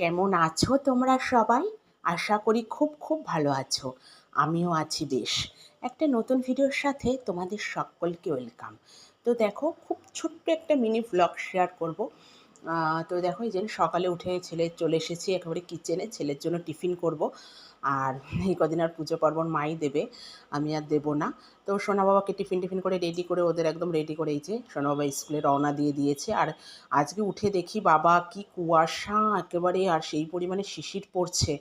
কেমন আছো তোমরা সবাই? আশা করি খুব খুব ভালো আছো। আমিও আছি বেশ। একটা নতুন ভিডিওর সাথে তোমাদের সকলকে ওয়েলকাম। তো দেখো, খুব ছোট্ট একটা মিনি ভ্লগ শেয়ার করব। তো দেখো, এই যে সকালে উঠে ছেলে চলে এসেছি একেবারে কিচেনে, ছেলের জন্য টিফিন করব। আর এই কদিন আর পুজো পার্বণ মাই দেবে, আমি আর দেবো না। তো সোনা বাবাকে টিফিন করে রেডি করে ওদের একদম রেডি করে এই যে সোনা বাবা স্কুলে রওনা দিয়ে দিয়েছে। আর আজকে উঠে দেখি বাবা কি কুয়াশা একেবারে, আর সেই পরিমাণে শিশির পড়ছে।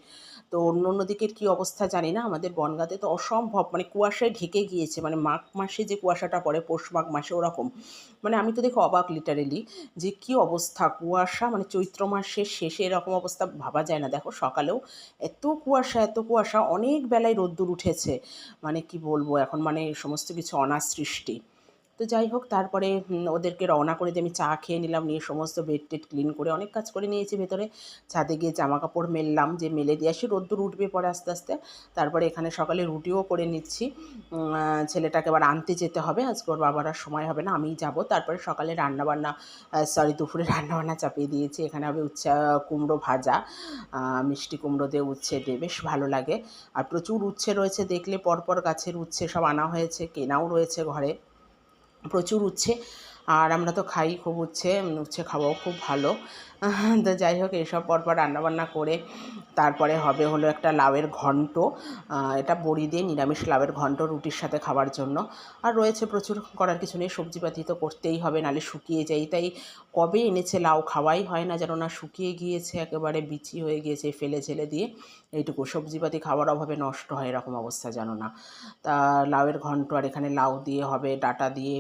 তো অন্য দিকের কী অবস্থা জানি না, আমাদের বনগাঁতে তো অসম্ভব, মানে কুয়াশায় ঢেকে গিয়েছে। মানে মাঘ মাসে যে কুয়াশাটা পড়ে, পৌষ মাঘ মাসে, ওরকম। মানে আমি তো দেখে অবাক লিটারেলি, যে কি অবস্থা কুয়াশা, মানে চৈত্র মাসের শেষে এরকম অবস্থা ভাবা যায় না। দেখো সকালেও এত কুয়াশা, অনেক বেলায় রোদ্দুর উঠেছে। মানে কি বলবো এখন, মানে সমস্ত কিছু অনার সৃষ্টি। তো যাই হোক, তারপরে ওদেরকে রওনা করে দিয়ে আমি চা খেয়ে নিলাম, নিয়ে সমস্ত বেড টেড ক্লিন করে অনেক কাজ করে নিয়েছি ভেতরে। ছাদে গিয়ে জামা কাপড় মেললাম, যে মেলে দিয়ে আসি, রোদ্দুর উঠবে পরে আস্তে আস্তে। তারপরে এখানে সকালে রুটিও করে নিচ্ছি। ছেলেটাকে আবার আনতে যেতে হবে, আজকে ওর বাবার আর সময় হবে না, আমিই যাব। তারপরে সকালে রান্নাবান্না, দুপুরে রান্নাবান্না চাপিয়ে দিয়েছি। এখানে হবে উচ্ছে কুমড়ো ভাজা, মিষ্টি কুমড়ো দিয়ে উচ্ছে দিয়ে বেশ ভালো লাগে। আর প্রচুর উচ্ছে রয়েছে, দেখলে পরপর গাছের উচ্ছে সব আনা হয়েছে, কেনাও রয়েছে ঘরে প্রচুর উচ্ছে। আর আমরা তো খাই খুব উচ্ছে, উচ্ছে খাওয়াও খুব ভালো। তো যাই হোক, এইসব পরপর রান্নাবান্না করে তারপরে হবে হলো একটা লাউয়ের ঘন্ট। এটা বড়ি দিয়ে নিরামিষ লাউয়ের ঘন্ট, রুটির সাথে খাওয়ার জন্য। আর রয়েছে প্রচুর, করার কিছু নেই, সবজিপাতি তো করতেই হবে, নাহলে শুকিয়ে যাই। তাই কবে এনেছে লাউ, খাওয়াই হয় না যেন, না শুকিয়ে গিয়েছে একেবারে, বিচি হয়ে গিয়েছে ফেলে ছেলে দিয়ে। এইটুকু সবজিপাতি খাওয়ার অভাবে নষ্ট হয়, এরকম অবস্থা জানো না। তা লাউয়ের ঘন্ট, আর এখানে লাউ দিয়ে হবে, ডাঁটা দিয়ে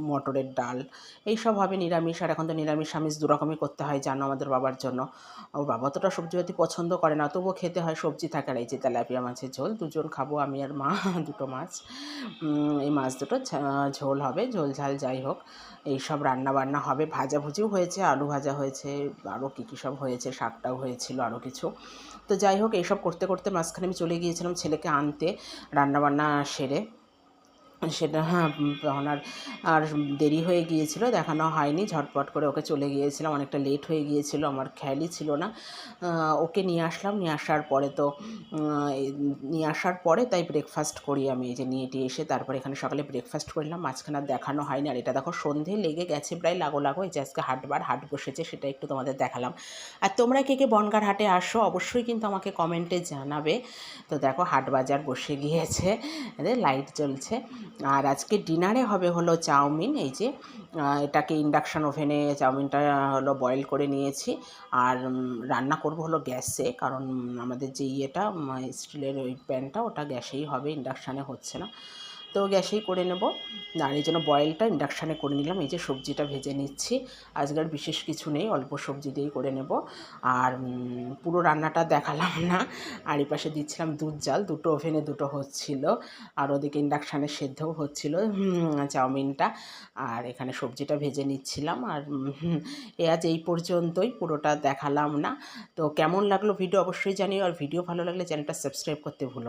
মটরের ডাল, এইসব হবে নিরামিষ। আর এখন তো নিরামিষ আমিষ দুরকমই করতে হয় জানো আমাদের বাবার জন্য। ওর বাবা অতটা সবজিপাতি পছন্দ করে না, তবুও খেতে হয়, সবজি থাকে। আর এই যে তেলাপিয়া মাছের ঝোল, দুজন খাবো, আমি আর মা। দুটো মাছ, এই মাছ দুটো ঝোল হবে, ঝোল ঝাল যাই হোক। এইসব রান্নাবান্না হবে, ভাজাভুজিও হয়েছে, আলু ভাজা হয়েছে, আরও কী কী সব হয়েছে, শাকটাও হয়েছিল, আরও কিছু। তো যাই হোক, এইসব করতে করতে মাঝখানে আমি চলে গিয়েছিলাম ছেলেকে আনতে, রান্নাবান্না সেরে। সেটা হ্যাঁ, তখন আর দেরি হয়ে গিয়েছিল, দেখানো হয়নি, ঝটপট করে ওকে চলে গিয়েছিলাম, অনেকটা লেট হয়ে গিয়েছিল, আমার খেয়ালই ছিল না। ওকে নিয়ে আসলাম, নিয়ে আসার পরে তো নিয়ে আসার পরে তাই ব্রেকফাস্ট করি আমি, এই যে নিয়ে টিয়ে এসে তারপরে এখানে সকালে ব্রেকফাস্ট করলাম, মাঝখানে আর দেখানো হয়নি। আর এটা দেখো সন্ধে লেগে গেছে প্রায়, লাগো এই যে আজকে হাট বসেছে, সেটা একটু তোমাদের দেখালাম। আর তোমরা কে কে বনগাঁর হাটে আসো অবশ্যই কিন্তু আমাকে কমেন্টে জানাবে। তো দেখো হাট বাজার বসে গিয়েছে, লাইট জ্বলছে। আর আজকে ডিনারে হবে হলো চাউমিন, এই যে এটাকে ইন্ডাকশান ওভেনে চাউমিনটা হলো বয়েল করে নিয়েছি। আর রান্না করব হলো গ্যাসে, কারণ আমাদের যে ইয়েটা স্টিলের ওই প্যানটা, ওটা গ্যাসেই হবে, ইন্ডাকশানে হচ্ছে না। তো গ্যাসেই করে নেব। আর এই জন্য বয়েলটা ইন্ডাকশানে করে নিলাম। এই যে সবজিটা ভেজে নিচ্ছি, আজকের বিশেষ কিছু নেই, অল্প সবজি দিয়েই করে নেব। আর পুরো রান্নাটা দেখালাম না। আর এই পাশে দিচ্ছিলাম দুধ জাল, দুটো ওভেনে দুটো হচ্ছিল, আর ওদিকে ইন্ডাকশানে সেদ্ধও হচ্ছিল চাউমিনটা। আর এখানে সবজিটা ভেজে নিচ্ছিলাম। আর আজ এই পর্যন্তই, পুরোটা দেখালাম না। তো কেমন লাগলো ভিডিও অবশ্যই জানিও, আর ভিডিও ভালো লাগলে চ্যানেলটা সাবস্ক্রাইব করতে ভুলো না।